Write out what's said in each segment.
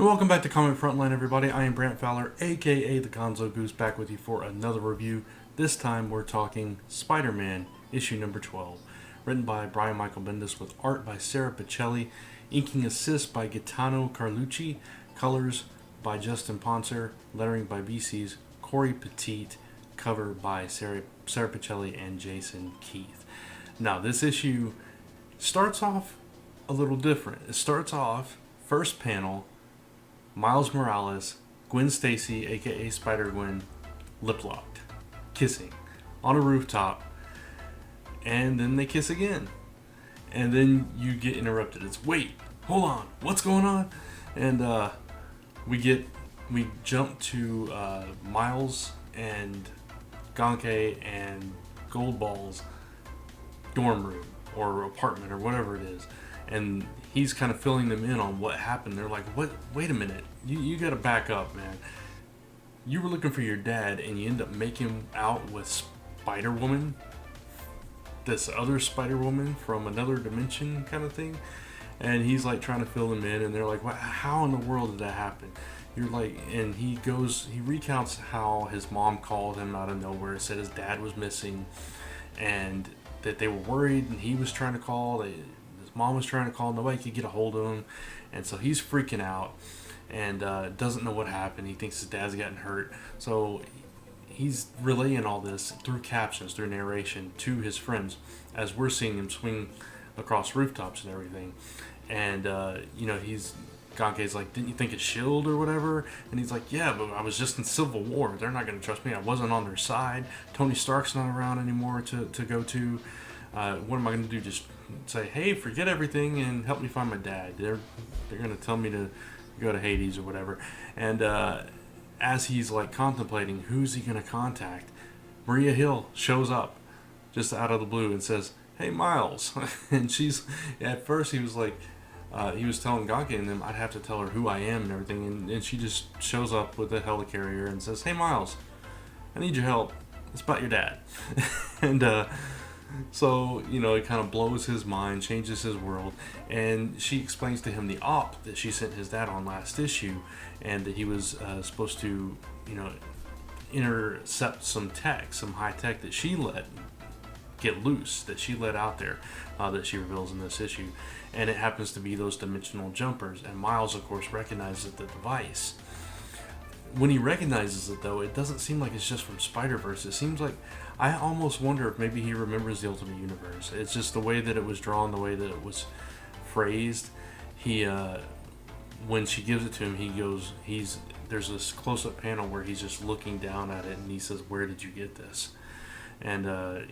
And welcome back to Comic Frontline, everybody. I am Brant Fowler, aka the Gonzo Goose, back with you for another review. This time we're talking Spider-Man, issue number 12. Written by Brian Michael Bendis with art by Sarah Pichelli, inking assist by Gaetano Carlucci, colors by Justin Ponser, lettering by BC's Corey Petit, cover by Sarah Pichelli and Jason Keith. Now, this issue starts off a little different. It starts off, first panel, Miles Morales, Gwen Stacy, aka Spider-Gwen, lip-locked, kissing on a rooftop, and then they kiss again. And then you get interrupted. It's, wait, hold on, what's going on? And we jump to Miles and Ganke and Goldballs' dorm room or apartment or whatever it is. And he's kind of filling them in on what happened. They're like, "What? Wait a minute. You got to back up, man. You were looking for your dad, and you end up making out with Spider-Woman, this other Spider-Woman from another dimension kind of thing." And he's like trying to fill them in, and they're like, "What? How in the world did that happen?" You're like, and he recounts how his mom called him out of nowhere, said his dad was missing, and that they were worried, and he was trying to call. Mom was trying to call, nobody could get a hold of him, and so he's freaking out and doesn't know what happened. He thinks his dad's gotten hurt, so he's relaying all this through captions, through narration to his friends as we're seeing him swing across rooftops and everything. And Ganke's like, "Didn't you think it's S.H.I.E.L.D. or whatever?" And he's like, "Yeah, but I was just in Civil War. They're not going to trust me. I wasn't on their side. Tony Stark's not around anymore to go to. What am I going to do? Just say, hey, forget everything and help me find my dad. They're going to tell me to go to Hades or whatever." And as he's like contemplating who's he going to contact, Maria Hill shows up just out of the blue and says, "Hey, Miles." And she's, at first he was like, he was telling Ganke and them, I'd have to tell her who I am and everything. And she just shows up with a helicarrier and says, "Hey, Miles, I need your help. It's about your dad." And so, it kind of blows his mind, changes his world, and she explains to him the op that she sent his dad on last issue, and that he was supposed to, intercept some tech, some high tech that she let get loose, that she let out there, that she reveals in this issue. And it happens to be those dimensional jumpers, and Miles, of course, recognizes the device. When he recognizes it, though, it doesn't seem like it's just from Spider-Verse. It seems like, I almost wonder if maybe he remembers the Ultimate Universe. It's just the way that it was drawn, the way that it was phrased. He, when she gives it to him, there's this close-up panel where he's just looking down at it, and he says, "Where did you get this?" And,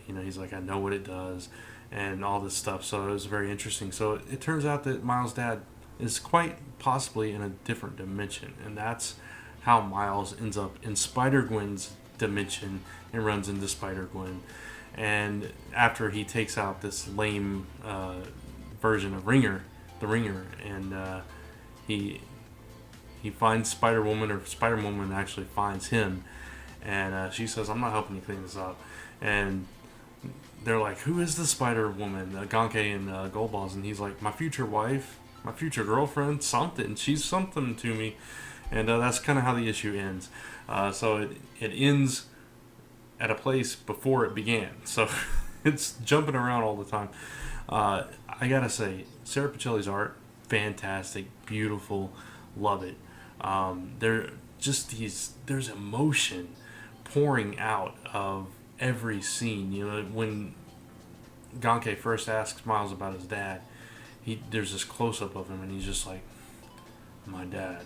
he's like, "I know what it does," and all this stuff. So it was very interesting. So it turns out that Miles' dad is quite possibly in a different dimension, and that's how Miles ends up in Spider-Gwen's dimension and runs into Spider-Gwen. And after he takes out this lame version of the Ringer, and he finds Spider-Woman, or Spider-Woman actually finds him, and she says, "I'm not helping you clean this up." And they're like, "Who is the Spider-Woman?" Ganke and Goldballs, and he's like, "My future wife, my future girlfriend, something. She's something to me." And that's kind of how the issue ends. So it ends at a place before it began. So it's jumping around all the time. I gotta say, Sarah Pichelli's art, fantastic, beautiful, love it. There's emotion pouring out of every scene. When Ganke first asks Miles about his dad, there's this close-up of him, and he's just like, "My dad."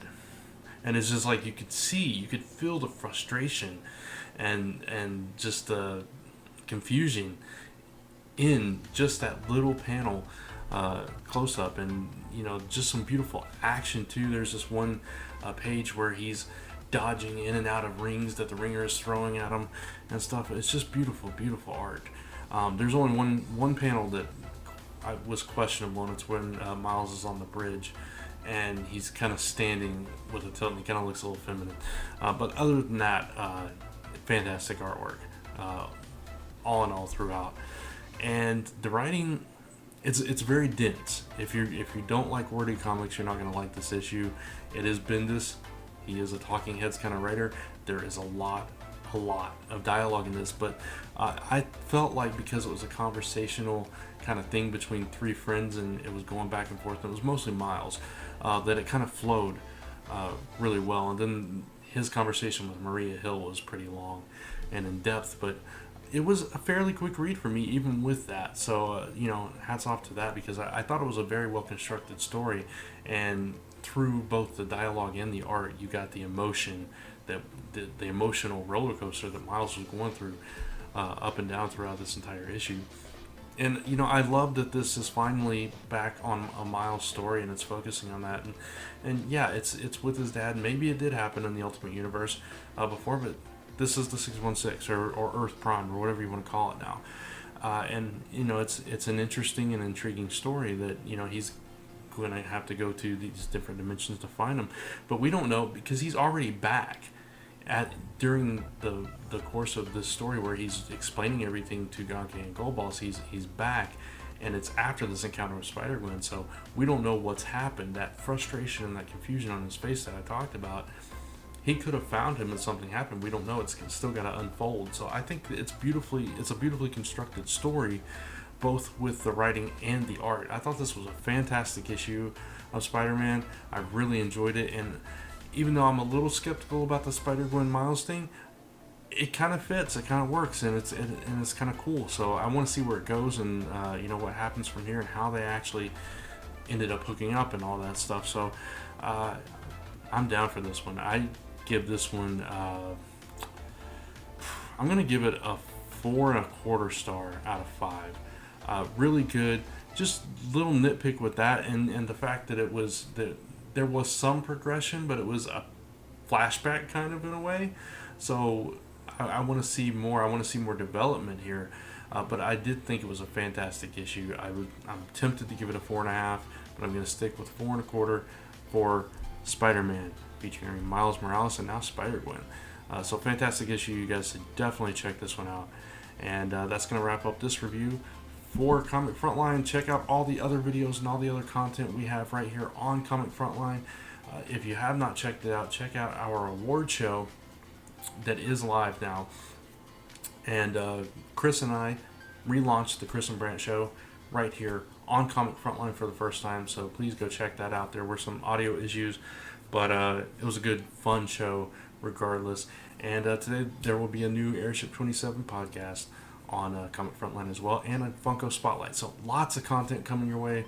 And it's just like you could feel the frustration and just the confusion in just that little panel close up, and just some beautiful action too. There's this one page where he's dodging in and out of rings that the Ringer is throwing at him and stuff. It's just beautiful, beautiful art. There's only one panel that was questionable, and it's when Miles is on the bridge. And he's kind of standing with a tilt, and he kind of looks a little feminine. But other than that, fantastic artwork, all in all throughout. And the writing it's very dense. If you don't like wordy comics, you're not going to like this issue. It is Bendis. He is a talking heads kind of writer. There is a lot of dialogue in this, but I felt like because it was a conversational kind of thing between three friends and it was going back and forth, and it was mostly Miles, that it kind of flowed really well. And then his conversation with Maria Hill was pretty long and in depth, but it was a fairly quick read for me even with that. So hats off to that, because I thought it was a very well constructed story, and through both the dialogue and the art, you got the emotion, that the emotional roller coaster that Miles was going through up and down throughout this entire issue. And I love that this is finally back on a Miles story, and it's focusing on that. And yeah, it's with his dad. Maybe it did happen in the Ultimate Universe before, but this is the 616 or Earth Prime or whatever you want to call it now. And it's an interesting and intriguing story that he's going to have to go to these different dimensions to find him, but we don't know, because he's already back during the course of this story where he's explaining everything to Ganke and Goldballs. He's back, and it's after this encounter with Spider-Gwen, so we don't know what's happened. That frustration and that confusion on his face that I talked about, he could have found him and something happened. We don't know. It's still got to unfold. So I think it's a beautifully constructed story, both with the writing and the art. I thought this was a fantastic issue of Spider-Man. I really enjoyed it, and even though I'm a little skeptical about the Spider-Gwen Miles thing, it kind of fits, it kind of works, and it's kind of cool. So I want to see where it goes, and what happens from here, and how they actually ended up hooking up and all that stuff. So I'm down for this one. I give this one, I'm gonna give it a 4.25 star out of 5. Really good. Just little nitpick with that, and the fact that there was some progression, but it was a flashback kind of in a way. So I want to see more. I want to see more development here. But I did think it was a fantastic issue. I'm tempted to give it a 4.5, but I'm going to stick with 4.25 for Spider-Man, featuring Miles Morales and now Spider-Gwen. So fantastic issue. You guys should definitely check this one out. And that's going to wrap up this review for Comic Frontline. Check out all the other videos and all the other content we have right here on Comic Frontline. If you have not checked it out, check out our award show that is live now. And Chris and I relaunched the Chris and Brant show right here on Comic Frontline for the first time, so please go check that out. There were some audio issues, but it was a good, fun show regardless. And today there will be a new Airship 27 podcast on Comic Frontline as well, and a Funko Spotlight. So lots of content coming your way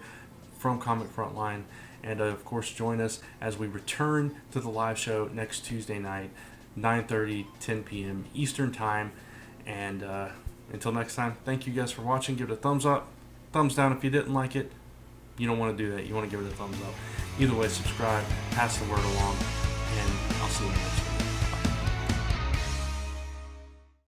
from Comic Frontline. And of course, join us as we return to the live show next Tuesday night, 9:30, 10 p.m. Eastern Time. And until next time, thank you guys for watching. Give it a thumbs up, thumbs down if you didn't like it. You don't want to do that. You want to give it a thumbs up. Either way, subscribe, pass the word along, and I'll see you next time.